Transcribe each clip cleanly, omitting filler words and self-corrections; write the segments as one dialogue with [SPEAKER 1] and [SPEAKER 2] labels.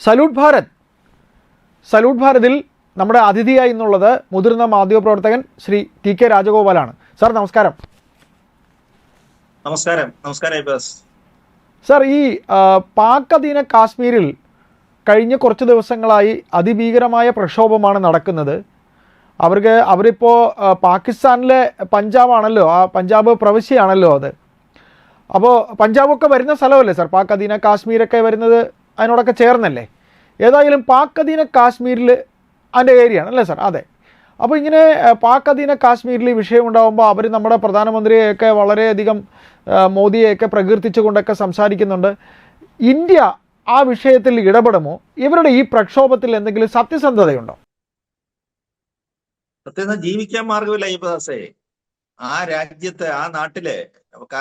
[SPEAKER 1] Salute Bharat. Salute ഭാരതിൽ നമ്മുടെ അതിഥിയായി എന്നുള്ളത് മുതിർന്ന മാധ്യമപ്രവർത്തകൻ ശ്രീ ടി കെ രാജഗോപാലാണ്. സാർ നമസ്കാരം.
[SPEAKER 2] നമസ്കാരം. നമസ്കാരം.
[SPEAKER 1] സാർ, ഈ പാക് അധീന കാശ്മീരിൽ കഴിഞ്ഞ കുറച്ച് ദിവസങ്ങളായി അതിഭീകരമായ പ്രക്ഷോഭമാണ് നടക്കുന്നത്. അവരിപ്പോൾ പാകിസ്ഥാനിലെ പഞ്ചാബാണല്ലോ, ആ പഞ്ചാബ് പ്രവിശ്യയാണല്ലോ അത്. അപ്പോൾ പഞ്ചാബൊക്കെ വരുന്ന സ്ഥലമല്ലേ സാർ? പാക് അധീന കാശ്മീരൊക്കെ വരുന്നത് അതിനോടൊക്കെ ചേർന്നല്ലേ? ഏതായാലും പാക് അധീന കാശ്മീരിൽ അതിൻ്റെ ഏരിയയാണ് അല്ലേ സാർ? അതെ. അപ്പോൾ ഇങ്ങനെ പാക് അധീന കാശ്മീരിൽ ഈ വിഷയം ഉണ്ടാകുമ്പോൾ അവർ നമ്മുടെ പ്രധാനമന്ത്രിയെയൊക്കെ വളരെയധികം മോദിയെയൊക്കെ പ്രകീർത്തിച്ചുകൊണ്ടൊക്കെ സംസാരിക്കുന്നുണ്ട്. ഇന്ത്യ ആ വിഷയത്തിൽ ഇടപെടുമോ? ഇവരുടെ ഈ പ്രക്ഷോഭത്തിൽ എന്തെങ്കിലും സത്യസന്ധതയുണ്ടോ?
[SPEAKER 2] സത്യസന്ധ ജീവിക്കാൻ മാർഗമില്ല ഈ പ്രദേശേ. ആ രാജ്യത്ത്, ആ നാട്ടില്,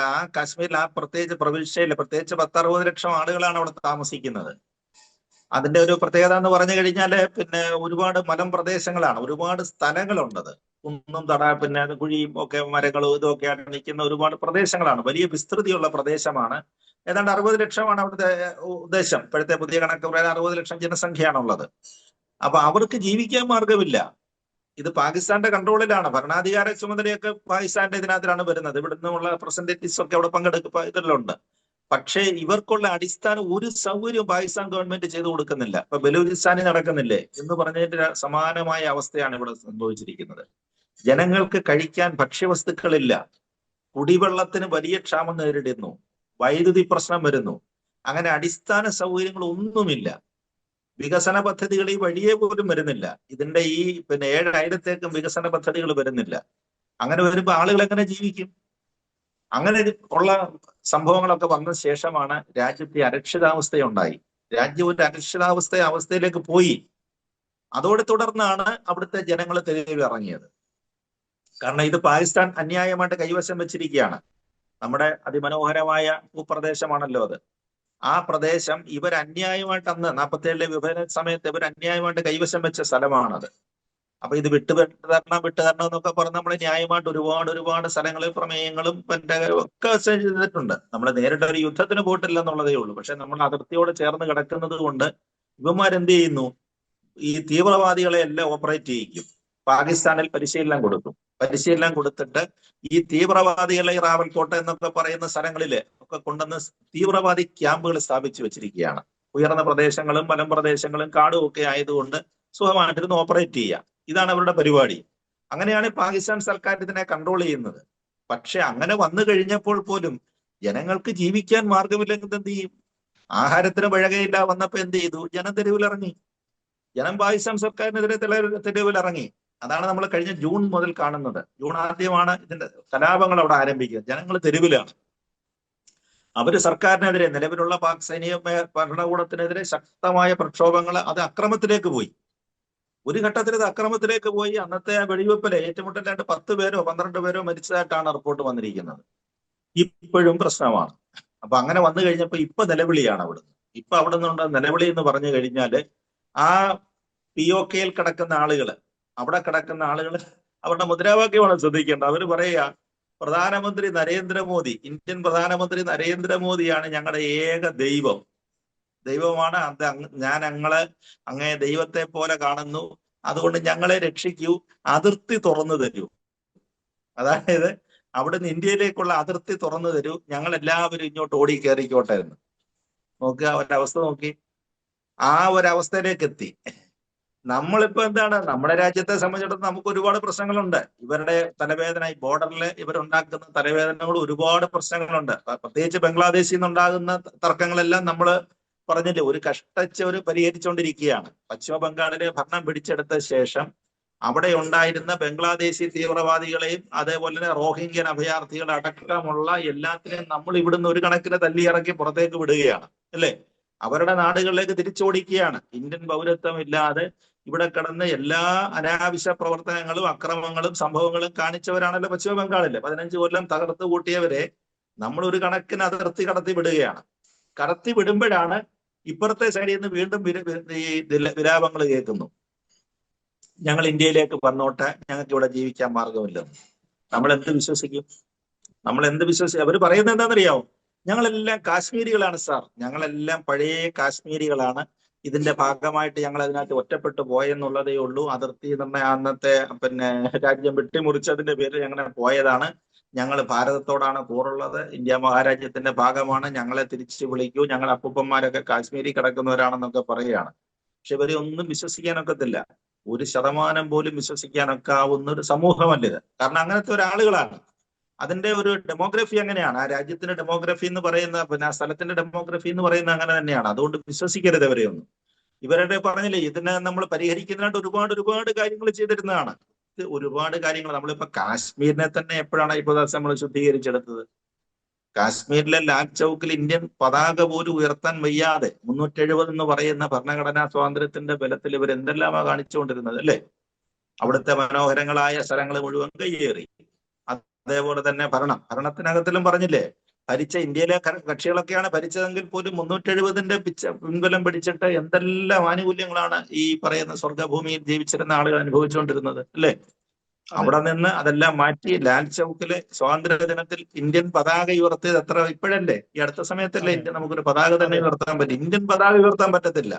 [SPEAKER 2] ആ കാശ്മീരിൽ, ആ പ്രത്യേകിച്ച് പ്രവിശ്യയില് പ്രത്യേകിച്ച് 10-60 ലക്ഷം ആളുകളാണ് അവിടെ താമസിക്കുന്നത്. അതിന്റെ ഒരു പ്രത്യേകത എന്ന് പറഞ്ഞു കഴിഞ്ഞാല് പിന്നെ ഒരുപാട് മലം പ്രദേശങ്ങളാണ്, ഒരുപാട് സ്ഥലങ്ങളുണ്ടത്. കുന്നും പിന്നെ കുഴിയും ഒക്കെ മരങ്ങളും ഇതൊക്കെയാണ് നിൽക്കുന്ന ഒരുപാട് പ്രദേശങ്ങളാണ്. വലിയ വിസ്തൃതിയുള്ള പ്രദേശമാണ്. ഏതാണ്ട് 60 ലക്ഷമാണ് അവിടുത്തെ ഉദ്ദേശം. ഇപ്പോഴത്തെ പുതിയ കണക്ക് പറയാൻ 60 ലക്ഷം ജനസംഖ്യയാണുള്ളത്. അപ്പൊ അവർക്ക് ജീവിക്കാൻ മാർഗമില്ല. ഇത് പാകിസ്ഥാന്റെ കൺട്രോളിലാണ്. ഭരണാധികാര ചുമതലയൊക്കെ പാകിസ്ഥാന്റെ ഇതിനകത്തിലാണ് വരുന്നത്. ഇവിടുന്നുള്ള റെപ്രസെന്റേറ്റീവ്സ് ഒക്കെ അവിടെ ഇതിലുണ്ട്. പക്ഷേ ഇവർക്കുള്ള അടിസ്ഥാന ഒരു സൗകര്യവും പാകിസ്ഥാൻ ഗവൺമെന്റ് ചെയ്തു കൊടുക്കുന്നില്ല. ഇപ്പൊ ബലൂചിസ്ഥാനിൽ നടക്കുന്നില്ലേ എന്ന് പറഞ്ഞതിന്റെ സമാനമായ അവസ്ഥയാണ് ഇവിടെ സംഭവിച്ചിരിക്കുന്നത്. ജനങ്ങൾക്ക് കഴിക്കാൻ ഭക്ഷ്യവസ്തുക്കളില്ല, കുടിവെള്ളത്തിന് വലിയ ക്ഷാമം നേരിടുന്നു, വൈദ്യുതി പ്രശ്നം വരുന്നു. അങ്ങനെ അടിസ്ഥാന സൗകര്യങ്ങൾ ഒന്നുമില്ല. വികസന പദ്ധതികൾ ഈ വഴിയെ പോലും വരുന്നില്ല. ഇതിന്റെ ഈ 7,000ത്തേക്കും വികസന പദ്ധതികൾ വരുന്നില്ല. അങ്ങനെ വരുമ്പോ ആളുകൾ എങ്ങനെ ജീവിക്കും? അങ്ങനെ ഉള്ള സംഭവങ്ങളൊക്കെ വന്ന ശേഷമാണ് രാജ്യത്തെ അരക്ഷിതാവസ്ഥയുണ്ടായി. രാജ്യം ഒരു അവസ്ഥയിലേക്ക് പോയി. അതോടെ തുടർന്നാണ് അവിടുത്തെ ജനങ്ങൾ തെരുവിൽ ഇറങ്ങിയത്. കാരണം ഇത് പാകിസ്ഥാൻ അന്യായമായിട്ട് കൈവശം വെച്ചിരിക്കുകയാണ്. നമ്മുടെ അതിമനോഹരമായ ഭൂപ്രദേശമാണല്ലോ അത്. ആ പ്രദേശം ഇവർ അന്യായമായിട്ട് അന്ന് 47-ലെ വിഭജന സമയത്ത് ഇവർ അന്യായമായിട്ട് കൈവശം വെച്ച സ്ഥലമാണത്. അപ്പൊ ഇത് വിട്ടുതരണം എന്നൊക്കെ പറഞ്ഞ് നമ്മൾ ന്യായമായിട്ട് ഒരുപാട് സ്ഥലങ്ങളിൽ പ്രമേയങ്ങളും ഒക്കെ ചെയ്തിട്ടുണ്ട്. നമ്മൾ നേരിട്ട് ഒരു യുദ്ധത്തിന് പോയിട്ടില്ല എന്നുള്ളതേ ഉള്ളൂ. പക്ഷെ നമ്മൾ അതിർത്തിയോട് ചേർന്ന് കിടക്കുന്നത് കൊണ്ട് ഇവന്മാരെന്ത് ചെയ്യുന്നു? ഈ തീവ്രവാദികളെ എല്ലാം ഓപ്പറേറ്റ് ചെയ്യിക്കും. പാകിസ്ഥാനിൽ പരിശീലനം കൊടുത്തിട്ട് ഈ തീവ്രവാദികളെ റാവൽകോട്ട് എന്നൊക്കെ പറയുന്ന സ്ഥലങ്ങളില് ഒക്കെ കൊണ്ടുവന്ന് തീവ്രവാദി ക്യാമ്പുകൾ സ്ഥാപിച്ചു വെച്ചിരിക്കുകയാണ്. ഉയർന്ന പ്രദേശങ്ങളും മലമ്പ്രദേശങ്ങളും കാടും ഒക്കെ ആയതുകൊണ്ട് സുഖമായിട്ടിരുന്ന് ഓപ്പറേറ്റ് ചെയ്യുക. ഇതാണ് അവരുടെ പരിപാടി. അങ്ങനെയാണ് പാകിസ്ഥാൻ സർക്കാർ ഇതിനെ കൺട്രോൾ ചെയ്യുന്നത്. പക്ഷെ അങ്ങനെ വന്നു കഴിഞ്ഞപ്പോൾ പോലും ജനങ്ങൾക്ക് ജീവിക്കാൻ മാർഗമില്ലെങ്കിൽ എന്ത് ചെയ്യും? ആഹാരത്തിന് വഴകയില്ല വന്നപ്പോ എന്ത് ചെയ്തു? ജനം തെരുവിലിറങ്ങി. ജനം പാകിസ്ഥാൻ സർക്കാരിനെതിരെ തെരുവിലിറങ്ങി. അതാണ് നമ്മൾ കഴിഞ്ഞ ജൂൺ മുതൽ കാണുന്നത്. ജൂൺ ആദ്യമാണ് ഇതിന്റെ കലാപങ്ങൾ അവിടെ ആരംഭിക്കുന്നത്. ജനങ്ങൾ തെരുവിലാണ്. അവര് സർക്കാരിനെതിരെ, നിലവിലുള്ള പാക് സൈനിക ഭരണകൂടത്തിനെതിരെ ശക്തമായ പ്രക്ഷോഭങ്ങൾ, അത് അക്രമത്തിലേക്ക് പോയി. ഒരു ഘട്ടത്തിൽ ഇത് അക്രമത്തിലേക്ക് പോയി. അന്നത്തെ വെടിവെപ്പില് ഏറ്റുമുട്ടലായിട്ട് 10 പേരോ 12 പേരോ മരിച്ചതായിട്ടാണ് റിപ്പോർട്ട് വന്നിരിക്കുന്നത്. ഇപ്പോഴും പ്രശ്നമാണ്. അപ്പൊ അങ്ങനെ വന്നു കഴിഞ്ഞപ്പോ ഇപ്പൊ നിലവിളിയാണ് അവിടുന്ന്. ഇപ്പൊ അവിടെ നിന്നുണ്ട് നിലവിളി എന്ന് പറഞ്ഞു കഴിഞ്ഞാല് ആ POKയിൽ കിടക്കുന്ന ആളുകള്, അവിടെ കിടക്കുന്ന ആളുകൾ അവരുടെ മുദ്രാവാക്യമാണ് ശ്രദ്ധിക്കേണ്ടത്. അവര് പറയുക, പ്രധാനമന്ത്രി നരേന്ദ്രമോദി, ഇന്ത്യൻ പ്രധാനമന്ത്രി നരേന്ദ്രമോദിയാണ് ഞങ്ങളുടെ ഏക ദൈവമാണ്. ഞാൻ അങ്ങേ ദൈവത്തെ പോലെ കാണുന്നു. അതുകൊണ്ട് ഞങ്ങളെ രക്ഷിക്കൂ, അതിർത്തി തുറന്നു തരൂ. അതായത് അവിടുന്ന് ഇന്ത്യയിലേക്കുള്ള അതിർത്തി തുറന്നു തരൂ, ഞങ്ങൾ എല്ലാവരും ഇങ്ങോട്ട് ഓടി കയറിക്കോട്ടെ എന്ന്. നോക്കുക, ഒരവസ്ഥ നോക്കി. ആ ഒരവസ്ഥയിലേക്ക് എത്തി. നമ്മളിപ്പോ എന്താണ്, നമ്മുടെ രാജ്യത്തെ സംബന്ധിച്ചിടത്തോളം നമുക്ക് ഒരുപാട് പ്രശ്നങ്ങളുണ്ട്. ഇവരുടെ തലവേദന, ഈ ബോർഡറിൽ ഇവരുണ്ടാക്കുന്ന തലവേദനകൾ ഒരുപാട് പ്രശ്നങ്ങളുണ്ട്. പ്രത്യേകിച്ച് ബംഗ്ലാദേശിൽ നിന്നുണ്ടാകുന്ന തർക്കങ്ങളെല്ലാം നമ്മൾ പറഞ്ഞില്ലേ, ഒരു കഷ്ടച്ച് പരിഹരിച്ചുകൊണ്ടിരിക്കുകയാണ്. പശ്ചിമ ബംഗാളിലെ ഭരണം പിടിച്ചെടുത്ത ശേഷം അവിടെ ഉണ്ടായിരുന്ന ബംഗ്ലാദേശി തീവ്രവാദികളെയും അതേപോലെ തന്നെ റോഹിംഗ്യൻ അഭയാർത്ഥികളെ അടക്കമുള്ള എല്ലാത്തിനെയും നമ്മൾ ഇവിടുന്ന് ഒരു കണക്കിന് തല്ലിയിറക്കി പുറത്തേക്ക് വിടുകയാണ്, അല്ലേ? അവരുടെ നാടുകളിലേക്ക് തിരിച്ചോടിക്കുകയാണ്. ഇന്ത്യൻ പൗരത്വം ഇല്ലാതെ ഇവിടെ കിടന്ന് എല്ലാ അനാവശ്യ പ്രവർത്തനങ്ങളും അക്രമങ്ങളും സംഭവങ്ങളും കാണിച്ചവരാണല്ലോ പശ്ചിമ ബംഗാളില്. 15 കൊല്ലം തകർത്ത് കൂട്ടിയവരെ നമ്മൾ ഒരു കണക്കിന് അതിർത്തി കടത്തി വിടുകയാണ്. കടത്തി വിടുമ്പോഴാണ് ഇപ്പുറത്തെ സൈഡിൽ നിന്ന് വീണ്ടും ഈ വിലാപങ്ങൾ കേൾക്കുന്നു. ഞങ്ങൾ ഇന്ത്യയിലേക്ക് വന്നോട്ടെ, ഞങ്ങൾക്ക് ഇവിടെ ജീവിക്കാൻ മാർഗമില്ലെന്ന്. നമ്മൾ എന്ത് വിശ്വസിക്കും? അവർ പറയുന്നത് എന്താണെന്നറിയാമോ? ഞങ്ങളെല്ലാം കാശ്മീരികളാണ് സാർ, ഞങ്ങളെല്ലാം പഴയ കാശ്മീരികളാണ്. ഇതിന്റെ ഭാഗമായിട്ട് ഞങ്ങൾ അതിനകത്ത് ഒറ്റപ്പെട്ടു പോയെന്നുള്ളതേ ഉള്ളൂ. അതിർത്തി നിർണയ അന്നത്തെ രാജ്യം വെട്ടിമുറിച്ചതിന്റെ പേരിൽ ഞങ്ങൾ പോയതാണ്. ഞങ്ങൾ ഭാരതത്തോടാണ് കൂറുള്ളത്, ഇന്ത്യ മഹാരാജ്യത്തിന്റെ ഭാഗമാണ്, ഞങ്ങളെ തിരിച്ചു വിളിക്കൂ, ഞങ്ങൾ അപ്പൂപ്പന്മാരൊക്കെ കാശ്മീരിൽ കിടക്കുന്നവരാണെന്നൊക്കെ പറയുകയാണ്. പക്ഷെ ഇവരെ ഒന്നും വിശ്വസിക്കാനൊക്കത്തില്ല. 1% പോലും വിശ്വസിക്കാനൊക്കാവുന്ന ഒരു സമൂഹമല്ല ഇത്. കാരണം അങ്ങനത്തെ ഒരാളുകളാണ്. അതിന്റെ ഒരു ഡെമോഗ്രഫി അങ്ങനെയാണ്. ആ രാജ്യത്തിന്റെ ഡെമോഗ്രഫി എന്ന് പറയുന്ന ആ സ്ഥലത്തിന്റെ ഡെമോഗ്രഫി എന്ന് പറയുന്നത് അങ്ങനെ തന്നെയാണ്. അതുകൊണ്ട് വിശ്വസിക്കരുത് ഇവരെയൊന്നും. ഇവരുടെ പറഞ്ഞില്ലേ, ഇതിനെ നമ്മൾ പരിഹരിക്കുന്നതിനായിട്ട് ഒരുപാട് കാര്യങ്ങൾ ചെയ്തിരുന്നതാണ്. ഒരുപാട് കാര്യങ്ങൾ നമ്മളിപ്പോ കാശ്മീരിനെ തന്നെ എപ്പോഴാണ് ഇപ്പോൾ നമ്മൾ ശുദ്ധീകരിച്ചെടുത്തത്? കാശ്മീരിലെ ലാൽ ചൗക്കിൽ ഇന്ത്യൻ പതാക പോലും ഉയർത്താൻ വയ്യാതെ 370 എന്ന് പറയുന്ന ഭരണഘടനാ സ്വാതന്ത്ര്യത്തിന്റെ ബലത്തിൽ ഇവർ എന്തെല്ലാമാ കാണിച്ചുകൊണ്ടിരുന്നത് അല്ലേ? അവിടുത്തെ മനോഹരങ്ങളായ സ്ഥലങ്ങൾ മുഴുവൻ കയ്യേറി. അതേപോലെ തന്നെ ഭരണത്തിനകത്തിലും പറഞ്ഞില്ലേ, ഭരിച്ച ഇന്ത്യയിലെ കക്ഷികളൊക്കെയാണ് ഭരിച്ചതെങ്കിൽ പോലും 370ന്റെ പിൻബലം പിടിച്ചിട്ട് എന്തെല്ലാം ആനുകൂല്യങ്ങളാണ് ഈ പറയുന്ന സ്വർഗഭൂമിയിൽ ജീവിച്ചിരുന്ന ആളുകൾ അനുഭവിച്ചുകൊണ്ടിരുന്നത് അല്ലേ? അവിടെ നിന്ന് അതെല്ലാം മാറ്റി ലാൽ ചൗക്കിലെ സ്വാതന്ത്ര്യ ദിനത്തിൽ ഇന്ത്യൻ പതാക ഉയർത്തിയത് എത്ര ഇപ്പോഴല്ലേ? ഈ അടുത്ത സമയത്തല്ലേ ഇന്ത്യ നമുക്കൊരു പതാക തന്നെ ഉയർത്താൻ പറ്റും. ഇന്ത്യൻ പതാക ഉയർത്താൻ പറ്റത്തില്ല.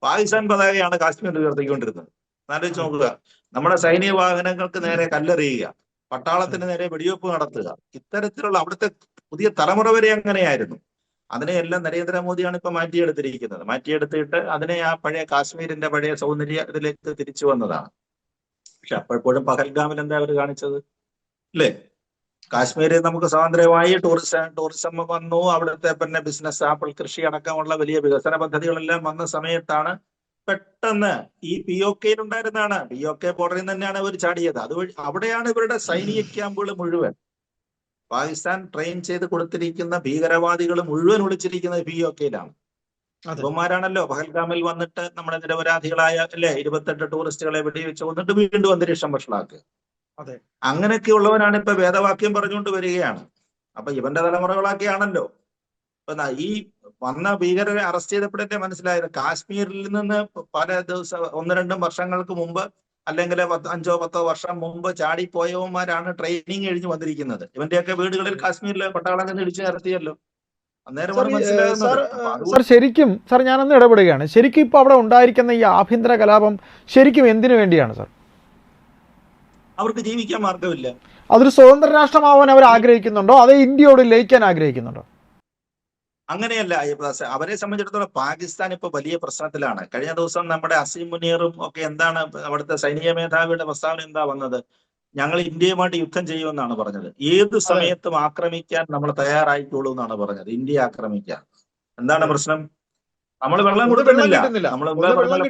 [SPEAKER 2] പാകിസ്ഥാൻ പതാകയാണ് കാശ്മീരിൽ ഉയർത്തിക്കൊണ്ടിരുന്നത്. ആലോചിച്ച് നോക്കുക. നമ്മുടെ സൈനിക വാഹനങ്ങൾക്ക് നേരെ കല്ലെറിയുക, പട്ടാളത്തിന് നേരെ വെടിവെപ്പ് നടത്തുക, ഇത്തരത്തിലുള്ള അവിടുത്തെ പുതിയ തലമുറ വരെ അങ്ങനെയായിരുന്നു. അതിനെയെല്ലാം നരേന്ദ്രമോദിയാണ് ഇപ്പൊ മാറ്റിയെടുത്തിരിക്കുന്നത്. മാറ്റിയെടുത്തിട്ട് അതിനെ ആ പഴയ കാശ്മീരിന്റെ പഴയ സൗന്ദര്യ ഇതിലേക്ക് തിരിച്ചു വന്നതാണ്. പക്ഷെ അപ്പോഴും പഹൽഗാമിൽ എന്താ അവർ കാണിച്ചത് അല്ലേ? കാശ്മീരിൽ നമുക്ക് സ്വാതന്ത്ര്യമായി ടൂറിസം വന്നു. അവിടുത്തെ ബിസിനസ്, ആപ്പിൾ കൃഷി അടക്കമുള്ള വലിയ വികസന പദ്ധതികളെല്ലാം വന്ന സമയത്താണ് പെട്ടെന്ന് ഈ POK ഉണ്ടായിരുന്നതാണ്. POK ബോർഡറിൽ തന്നെയാണ് ഇവർ ചാടിയത്. അതുവഴി അവിടെയാണ് ഇവരുടെ സൈനിക ക്യാമ്പുകൾ മുഴുവൻ, പാകിസ്ഥാൻ ട്രെയിൻ ചെയ്ത് കൊടുത്തിരിക്കുന്ന ഭീകരവാദികൾ മുഴുവൻ ഒളിച്ചിരിക്കുന്നത് POKയിലാണ്. ഇവന്മാരാണല്ലോ പഹൽഗാമിൽ വന്നിട്ട് നമ്മുടെ നിരപരാധികളായ 28 ടൂറിസ്റ്റുകളെ വെടിവെച്ച് വന്നിട്ട് വീണ്ടും അന്തരീക്ഷം വഷളാക്കുക. അങ്ങനെയൊക്കെ ഉള്ളവനാണ് ഇപ്പൊ വേദവാക്യം പറഞ്ഞുകൊണ്ട് വരികയാണ്. അപ്പൊ ഇവന്റെ തലമുറകളൊക്കെയാണല്ലോ ഇപ്പൊ ഈ വന്ന ഭീകരരെ അറസ്റ്റ് ചെയ്തപ്പോഴത്തെ മനസ്സിലായത് കാശ്മീരിൽ നിന്ന് പല ദിവസം 1-2 വർഷങ്ങൾക്ക് മുമ്പ് അല്ലെങ്കിൽ 5-10 വർഷം മുമ്പ് ചാടിപ്പോയവന്മാരാണ് ട്രെയിനിങ് കഴിഞ്ഞ് വന്നിരിക്കുന്നത്. ഇവന്റെയൊക്കെ വീടുകളിൽ കാശ്മീരിലെ പട്ടാളം ചെന്ന് ഇടിച്ചു നിർത്തിയല്ലോ.
[SPEAKER 1] സാർ ശരിക്കും ഞാനൊന്ന് ഇടപെടുകയാണ്. ശരിക്കും ഇപ്പൊ അവിടെ ഉണ്ടായിരിക്കുന്ന ഈ ആഭ്യന്തര കലാപം ശരിക്കും എന്തിനു വേണ്ടിയാണ് സാർ?
[SPEAKER 2] അവർക്ക് ജീവിക്കാൻ മാർഗമില്ല.
[SPEAKER 1] അതൊരു സ്വതന്ത്ര രാഷ്ട്രമാവാൻ അവർ ആഗ്രഹിക്കുന്നുണ്ടോ, അതോ ഇന്ത്യയോട് ലയിക്കാൻ ആഗ്രഹിക്കുന്നുണ്ടോ?
[SPEAKER 2] അങ്ങനെയല്ല അവരെ സംബന്ധിച്ചിടത്തോളം പാകിസ്ഥാൻ ഇപ്പൊ വലിയ പ്രശ്നത്തിലാണ്. കഴിഞ്ഞ ദിവസം നമ്മുടെ അസീം മുനീറും ഒക്കെ എന്താണ് അവിടുത്തെ സൈനിക മേധാവിയുടെ പ്രസ്താവന എന്താ വന്നത്? ഞങ്ങൾ ഇന്ത്യയുമായിട്ട് യുദ്ധം ചെയ്യുമെന്നാണ് പറഞ്ഞത്. ഏത് സമയത്തും ആക്രമിക്കാൻ നമ്മൾ തയ്യാറായിക്കോളൂ എന്നാണ് പറഞ്ഞത്. ഇന്ത്യ ആക്രമിക്കാൻ. എന്താണ് പ്രശ്നം? നമ്മൾ വെള്ളം കൊടുക്കുന്നില്ല. നമ്മൾ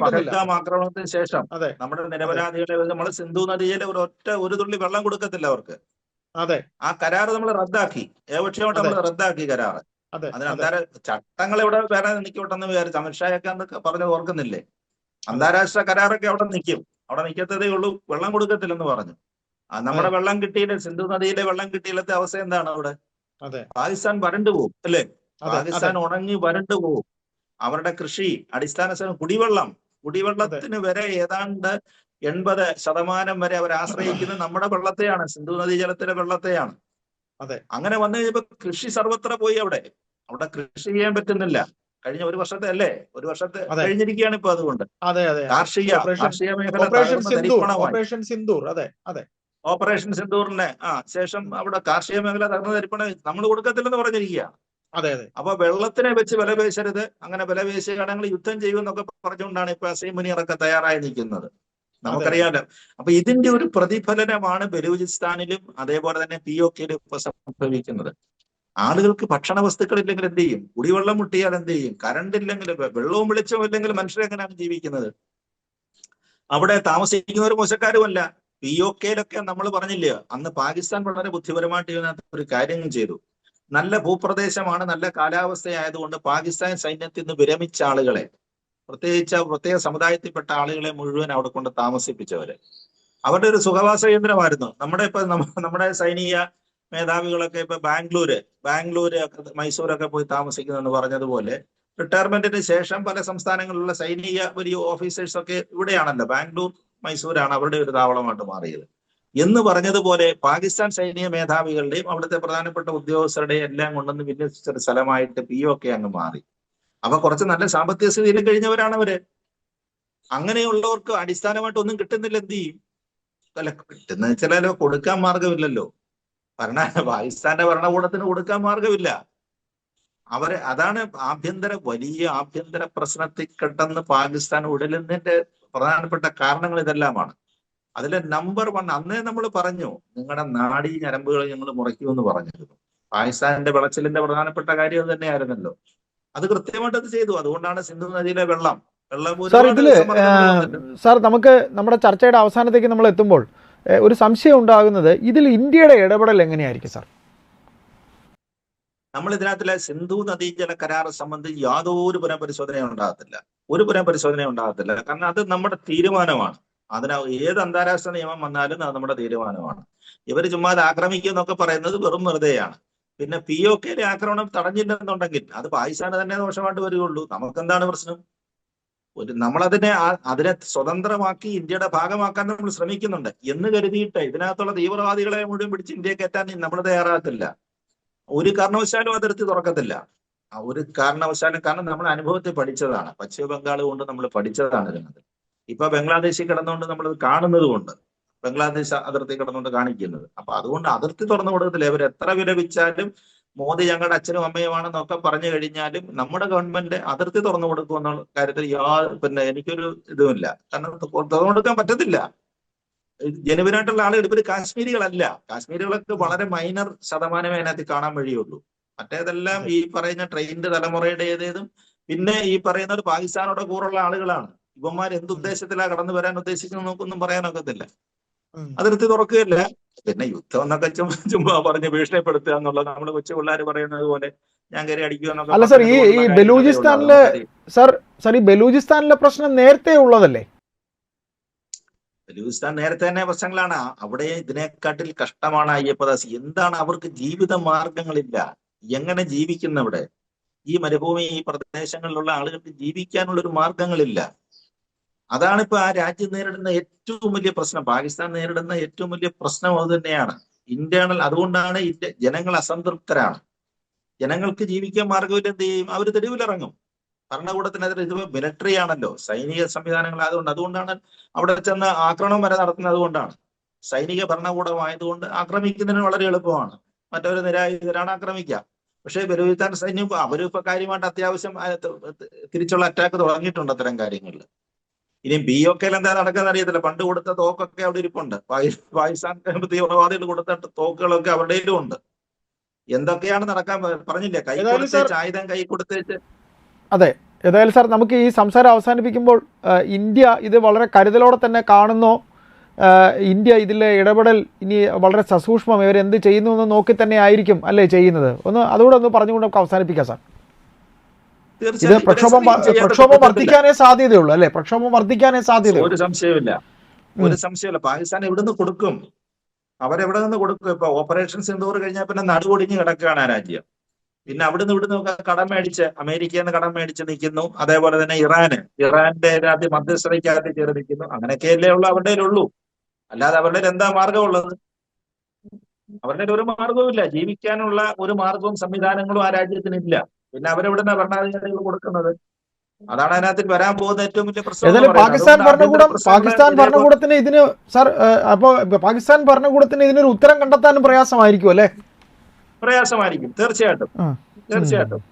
[SPEAKER 2] പഹൽഗാം ആക്രമണത്തിന് ശേഷം നമ്മുടെ നിരപരാധികളെ നമ്മൾ സിന്ധു നദിയിലെ ഒരു തുള്ളി വെള്ളം കൊടുക്കത്തില്ല അവർക്ക്. ആ കരാറ് നമ്മൾ റദ്ദാക്കി. ഏകപക്ഷീയമായിട്ട് നമ്മൾ റദ്ദാക്കി കരാറ്. അതിന് അന്താരാഷ്ട്ര ചട്ടങ്ങൾ ഇവിടെ വേറെ നിൽക്കോട്ടെന്ന് വിചാരിച്ചു. അമിത്ഷായൊക്കെ അന്ന് പറഞ്ഞത് ഓർക്കുന്നില്ലേ? അന്താരാഷ്ട്ര കരാറൊക്കെ അവിടെ നിൽക്കും. അവിടെ നിൽക്കത്തതേ ഉള്ളൂ, വെള്ളം കൊടുക്കത്തില്ലെന്ന് പറഞ്ഞു. നമ്മുടെ വെള്ളം കിട്ടിയില്ല, സിന്ധു നദിയിലെ വെള്ളം കിട്ടിയില്ലത്തെ അവസ്ഥ എന്താണ് അവിടെ? പാകിസ്ഥാൻ വരണ്ടു പോകും അല്ലേ? പാകിസ്ഥാൻ ഉണങ്ങി വരണ്ടു പോകും. അവരുടെ കൃഷി, അടിസ്ഥാന കുടിവെള്ളത്തിന് വരെ ഏതാണ്ട് 80% വരെ അവർ ആശ്രയിക്കുന്നത് നമ്മുടെ വെള്ളത്തെയാണ്, സിന്ധു നദീ ജലത്തിലെ വെള്ളത്തെയാണ്. അങ്ങനെ വന്നു കഴിഞ്ഞപ്പോ കൃഷി സർവത്ര പോയി. അവിടെ കൃഷി ചെയ്യാൻ പറ്റുന്നില്ല. കഴിഞ്ഞ ഒരു വർഷത്തെ കഴിഞ്ഞിരിക്കുകയാണ് ഇപ്പൊ. അതുകൊണ്ട് കാർഷിക മേഖല ഓപ്പറേഷൻ സിന്ദൂറിന്റെ ശേഷം അവിടെ കാർഷിക മേഖല തകർന്നു തരിപ്പണ നമ്മൾ കൊടുക്കത്തില്ലെന്ന് പറഞ്ഞിരിക്കുകയാണ്. അപ്പൊ വെള്ളത്തിനെ വെച്ച് വില പേശരുത്, അങ്ങനെ വില പേശുകയാണെങ്കിൽ യുദ്ധം ചെയ്യുമെന്നൊക്കെ പറഞ്ഞുകൊണ്ടാണ് ഇപ്പൊ അസീം മുനീറൊക്കെ തയ്യാറായി നിൽക്കുന്നത്. നമുക്കറിയാമല്ലോ. അപ്പൊ ഇതിന്റെ ഒരു പ്രതിഫലനമാണ് ബലൂചിസ്ഥാനിലും അതേപോലെ തന്നെ POKയിലും ഇപ്പൊ സംഭവിക്കുന്നത്. ആളുകൾക്ക് ഭക്ഷണ വസ്തുക്കൾ ഇല്ലെങ്കിൽ എന്ത് ചെയ്യും? കുടിവെള്ളം മുട്ടിയാൽ എന്ത് ചെയ്യും? കറണ്ട് ഇല്ലെങ്കിൽ, വെള്ളവും വെളിച്ചവും ഇല്ലെങ്കിൽ മനുഷ്യരെങ്ങനെയാണ് ജീവിക്കുന്നത്? അവിടെ താമസിക്കുന്നവർ മോശക്കാരുമല്ല. POKയിലൊക്കെ നമ്മൾ പറഞ്ഞില്ലേ, അന്ന് പാകിസ്ഥാൻ വളരെ ബുദ്ധിപരമായിട്ട് ഇതിനകത്ത് ഒരു കാര്യം ചെയ്തു. നല്ല ഭൂപ്രദേശമാണ്, നല്ല കാലാവസ്ഥയായതുകൊണ്ട് പാകിസ്ഥാൻ സൈന്യത്തിൽ നിന്ന് വിരമിച്ച ആളുകളെ, പ്രത്യേക സമുദായത്തിൽപ്പെട്ട ആളുകളെ മുഴുവൻ അവിടെ കൊണ്ട് താമസിപ്പിച്ചവര്. അവരുടെ ഒരു സുഖവാസ കേന്ദ്രമായിരുന്നു. നമ്മുടെ സൈനിക മേധാവികളൊക്കെ ഇപ്പൊ ബാംഗ്ലൂര്, മൈസൂരൊക്കെ പോയി താമസിക്കുന്നെന്ന് പറഞ്ഞതുപോലെ റിട്ടയർമെന്റിന് ശേഷം പല സംസ്ഥാനങ്ങളിലുള്ള സൈനിക വലിയ ഓഫീസേഴ്സ് ഒക്കെ ഇവിടെയാണല്ലോ. ബാംഗ്ലൂർ, മൈസൂരാണ് അവരുടെ ഒരു താവളമായിട്ട് മാറിയത്. എന്ന് പറഞ്ഞതുപോലെ പാകിസ്ഥാൻ സൈനിക മേധാവികളുടെയും അവിടുത്തെ പ്രധാനപ്പെട്ട ഉദ്യോഗസ്ഥരുടെയും എല്ലാം കൊണ്ടുവന്ന് വിന്യസിച്ച ഒരു സ്ഥലമായിട്ട് POK അങ്ങ് മാറി. അപ്പൊ കുറച്ച് നല്ല സാമ്പത്തിക സ്ഥിതിയിൽ കഴിഞ്ഞവരാണ് അവര്. അങ്ങനെയുള്ളവർക്ക് അടിസ്ഥാനമായിട്ട് ഒന്നും കിട്ടുന്നില്ല. എന്ത് ചെയ്യും? അല്ല, കിട്ടുന്ന വെച്ചാലോ കൊടുക്കാൻ മാർഗമില്ലല്ലോ. പാകിസ്ഥാന്റെ ഭരണകൂടത്തിന് കൊടുക്കാൻ മാർഗമില്ല. അതാണ് വലിയ ആഭ്യന്തര പ്രശ്നത്തിൽ കിടന്ന് പാകിസ്ഥാൻ ഉടലുന്നതിന്റെ പ്രധാനപ്പെട്ട കാരണങ്ങൾ ഇതെല്ലാമാണ്. അതിലെ നമ്പർ 1 അന്നേ നമ്മൾ പറഞ്ഞു, നിങ്ങളുടെ നാഡീ ഞരമ്പുകൾ ഞങ്ങൾ മുറിക്കുമെന്ന് പറഞ്ഞിരുന്നു. പാകിസ്ഥാനിന്റെ വിളച്ചിലിന്റെ പ്രധാനപ്പെട്ട കാര്യം അത് തന്നെയായിരുന്നല്ലോ. അത് കൃത്യമായിട്ട് അത് ചെയ്തു. അതുകൊണ്ടാണ് സിന്ധു നദിയിലെ വെള്ളം
[SPEAKER 1] സാർ സാർ നമുക്ക് നമ്മുടെ ചർച്ചയുടെ അവസാനത്തേക്ക് നമ്മൾ എത്തുമ്പോൾ ഒരു സംശയം ഉണ്ടാകുന്നത്, ഇതിൽ ഇന്ത്യയുടെ ഇടപെടൽ എങ്ങനെയായിരിക്കും സാർ?
[SPEAKER 2] നമ്മൾ ഇതിനകത്തിലെ സിന്ധു നദീജല കരാർ സംബന്ധിച്ച് യാതൊരു പുനഃപരിശോധനയും ഉണ്ടാകത്തില്ല. ഒരു പുനഃപരിശോധനയും ഉണ്ടാകത്തില്ല. കാരണം അത് നമ്മുടെ തീരുമാനമാണ്. ഏത് അന്താരാഷ്ട്ര നിയമം വന്നാലും അത് നമ്മുടെ തീരുമാനമാണ്. ഇവർ ചുമ്മാ ആക്രമിക്കുക എന്നൊക്കെ പറയുന്നത് വെറും വെറുതെയാണ്. പിന്നെ POK ആക്രമണം തടഞ്ഞില്ലെന്നുണ്ടെങ്കിൽ അത് പാകിസ്ഥാന് തന്നെ ദോഷമായിട്ട് വരികയുള്ളൂ. നമുക്കെന്താണ് പ്രശ്നം? അതിനെ സ്വതന്ത്രമാക്കി ഇന്ത്യയുടെ ഭാഗമാക്കാൻ നമ്മൾ ശ്രമിക്കുന്നുണ്ട് എന്ന് കരുതിയിട്ട് ഇതിനകത്തുള്ള തീവ്രവാദികളെ മുഴുവൻ പിടിച്ച് ഇന്ത്യയെ കയറ്റാൻ നമ്മൾ തയ്യാറാകത്തില്ല. ഒരു കാരണവശാലും അതിർത്തി തുറക്കത്തില്ല. ഒരു കാരണവശാലും. കാരണം നമ്മൾ അനുഭവത്തിൽ പഠിച്ചതാണ്. പശ്ചിമ ബംഗാൾ കൊണ്ട് നമ്മൾ പഠിച്ചതാണ് ഇതിനകത്ത്. ഇപ്പൊ ബംഗ്ലാദേശിൽ കിടന്നുകൊണ്ട് നമ്മൾ കാണുന്നത് കൊണ്ട്, ബംഗ്ലാദേശ് അതിർത്തി കിടന്നുകൊണ്ട് കാണിക്കുന്നത്. അപ്പൊ അതുകൊണ്ട് അതിർത്തി തുറന്നു കൊടുക്കത്തില്ല. ഇവർ എത്ര വിലപിച്ചാലും മോദി ഞങ്ങളുടെ അച്ഛനും അമ്മയുമാണെന്നൊക്കെ പറഞ്ഞു കഴിഞ്ഞാലും നമ്മുടെ ഗവൺമെന്റ് അതിർത്തി തുറന്നു കൊടുക്കുമെന്നുള്ള കാര്യത്തിൽ പിന്നെ എനിക്കൊരു ഇതുമില്ല. കാരണം തുറന്നു കൊടുക്കാൻ പറ്റത്തില്ല. ജനുവിനായിട്ടുള്ള ആളുകൾ ഇവര് കാശ്മീരികളല്ല. കാശ്മീരികളൊക്കെ വളരെ മൈനർ ശതമാനമേ അതിനകത്ത് കാണാൻ വഴിയുള്ളൂ. മറ്റേതെല്ലാം ഈ പറയുന്ന ട്രെയിൻഡ് തലമുറയുടെ ഏതേതും പിന്നെ ഈ പറയുന്ന ഒരു പാകിസ്ഥാനോടെ കൂറുള്ള ആളുകളാണ്. ഇവന്മാർ എന്തുദ്ദേശത്തിലാണ് കടന്നു വരാൻ ഉദ്ദേശിക്കുന്നത് നമുക്കൊന്നും പറയാനൊക്കത്തില്ല. അതിർത്തി തുറക്കുകയല്ല. പിന്നെ യുദ്ധം എന്നൊക്കെ ചുമ്മാ പറഞ്ഞ് ഭീഷണിപ്പെടുത്തുക എന്നുള്ളത് നമ്മുടെ കൊച്ചു പിള്ളേർ പറയുന്നത് പോലെ ഞാൻ കയറി അടിക്കുക എന്നൊക്കെ.
[SPEAKER 1] അല്ല സാർ, ഈ ബലൂചിസ്ഥാനിലെ സാർ ഈ ബലൂചിസ്ഥാനിലെ പ്രശ്നം നേരത്തെ ഉള്ളതല്ലേ?
[SPEAKER 2] ബലൂചിസ്ഥാൻ നേരത്തെ തന്നെ പ്രശ്നങ്ങളാണ്. അവിടെ ഇതിനെക്കാട്ടിൽ കഷ്ടമാണ് അയ്യപ്പദാസ്. എന്താണ് അവർക്ക് ജീവിത മാർഗങ്ങളില്ല. എങ്ങനെ ജീവിക്കുന്നവിടെ? ഈ മരുഭൂമി ഈ പ്രദേശങ്ങളിലുള്ള ആളുകൾക്ക് ജീവിക്കാനുള്ള ഒരു മാർഗങ്ങളില്ല. അതാണ് ഇപ്പൊ ആ രാജ്യം നേരിടുന്ന ഏറ്റവും വലിയ പ്രശ്നം. പാകിസ്ഥാൻ നേരിടുന്ന ഏറ്റവും വലിയ പ്രശ്നം അത് തന്നെയാണ്. ഇന്റേണൽ. അതുകൊണ്ടാണ് ജനങ്ങൾ അസംതൃപ്തരാണ്. ജനങ്ങൾക്ക് ജീവിക്കാൻ മാർഗമില്ല. എന്ത് ചെയ്യും? അവർ തെരുവിലിറങ്ങും. ഭരണകൂടത്തിനെതിരെ. ഇത് മിലിറ്ററി ആണല്ലോ, സൈനിക സംവിധാനങ്ങളായതുകൊണ്ട്. അതുകൊണ്ടാണ് അവിടെ ചെന്ന് ആക്രമണം വരെ നടത്തുന്നത്. അതുകൊണ്ടാണ് സൈനിക ഭരണകൂടമായതുകൊണ്ട് ആക്രമിക്കുന്നതിന് വളരെ എളുപ്പമാണ്. മറ്റൊരു നിരായുധരാണ് ആക്രമിക്കുക. പക്ഷേ ബലൂചിസ്ഥാൻ സൈന്യം അവരിപ്പോ കാര്യമായിട്ട് അത്യാവശ്യം തിരിച്ചുള്ള അറ്റാക്ക് തുടങ്ങിയിട്ടുണ്ട് അത്തരം കാര്യങ്ങളിൽ. ഇനി BOK എന്താ നടക്കുന്ന അറിയത്തില്ല. പണ്ട് കൊടുത്ത തോക്കൊക്കെ അവിടെ ഇരിപ്പുണ്ട്. പാകിസ്ഥാൻ തീവ്രവാദികൾ കൊടുത്ത തോക്കുകളൊക്കെ അവരുടെയിലും ഉണ്ട്. എന്തൊക്കെയാണ് നടക്കാൻ പറഞ്ഞില്ലേ? കൈ കൊടുത്തേച്ച് ആയുധം കൈ കൊടുത്തേച്ച്.
[SPEAKER 1] അതെ, ഏതായാലും സാർ നമുക്ക് ഈ സംസാരം അവസാനിപ്പിക്കുമ്പോൾ ഇന്ത്യ ഇത് വളരെ കരുതലോടെ തന്നെ കാണുന്നു. ഇന്ത്യ ഇതിലെ ഇടപെടൽ ഇനി വളരെ സസൂക്ഷ്മം ഇവരെന്ത് ചെയ്യുന്നു എന്ന് നോക്കി തന്നെ ആയിരിക്കും അല്ലേ ചെയ്യുന്നത്? അതുകൂടെ ഒന്ന് പറഞ്ഞുകൊണ്ട് നമുക്ക് അവസാനിപ്പിക്കാം സാർ. ഇത് പ്രക്ഷോഭം വർദ്ധിക്കാനേ സാധ്യതയുള്ളൂ അല്ലെ? പ്രക്ഷോഭം വർദ്ധിക്കാനേ സാധ്യത.
[SPEAKER 2] ഒരു സംശയമില്ല. പാകിസ്ഥാൻ എവിടുന്ന് കൊടുക്കും? അവരെവിടെ നിന്ന് കൊടുക്കും? ഇപ്പൊ ഓപ്പറേഷൻ സിന്ദൂർ കഴിഞ്ഞാൽ പിന്നെ നടുകൊടിഞ്ഞ് കിടക്കുകയാണ് ആ രാജ്യം. പിന്നെ അവിടുന്ന് ഇവിടുന്ന് കടം മേടിച്ച്, അമേരിക്കയിൽ നിന്ന് കടം മേടിച്ച് നിൽക്കുന്നു. അതേപോലെ തന്നെ ഇറാന്റെ രാജ്യം മധ്യസ്ഥതയ്ക്കകത്ത് കയറി നിൽക്കുന്നു. അങ്ങനെയൊക്കെയല്ലേ ഉള്ളൂ അവരുടെ ഉള്ളൂ. അല്ലാതെ അവരുടെ എന്താ മാർഗമുള്ളത്? അവരുടെ ഒരു മാർഗവുമില്ല. ജീവിക്കാനുള്ള ഒരു മാർഗവും സംവിധാനങ്ങളും ആ രാജ്യത്തിനില്ല. പിന്നെ അവരെവിടുന്ന ഭരണാധികാരികൾ കൊടുക്കുന്നത്? അതാണ് അതിനകത്ത് വരാൻ പോകുന്ന ഏറ്റവും വലിയ പ്രശ്നം.
[SPEAKER 1] പാകിസ്ഥാൻ ഭരണകൂടത്തിന് ഇതിന് സാർ അപ്പോ പാകിസ്ഥാൻ ഭരണകൂടത്തിന് ഇതിനൊരു ഉത്തരം കണ്ടെത്താനും പ്രയാസമായിരിക്കും അല്ലെ?
[SPEAKER 2] പ്രയാസമായിരിക്കും. തീർച്ചയായിട്ടും.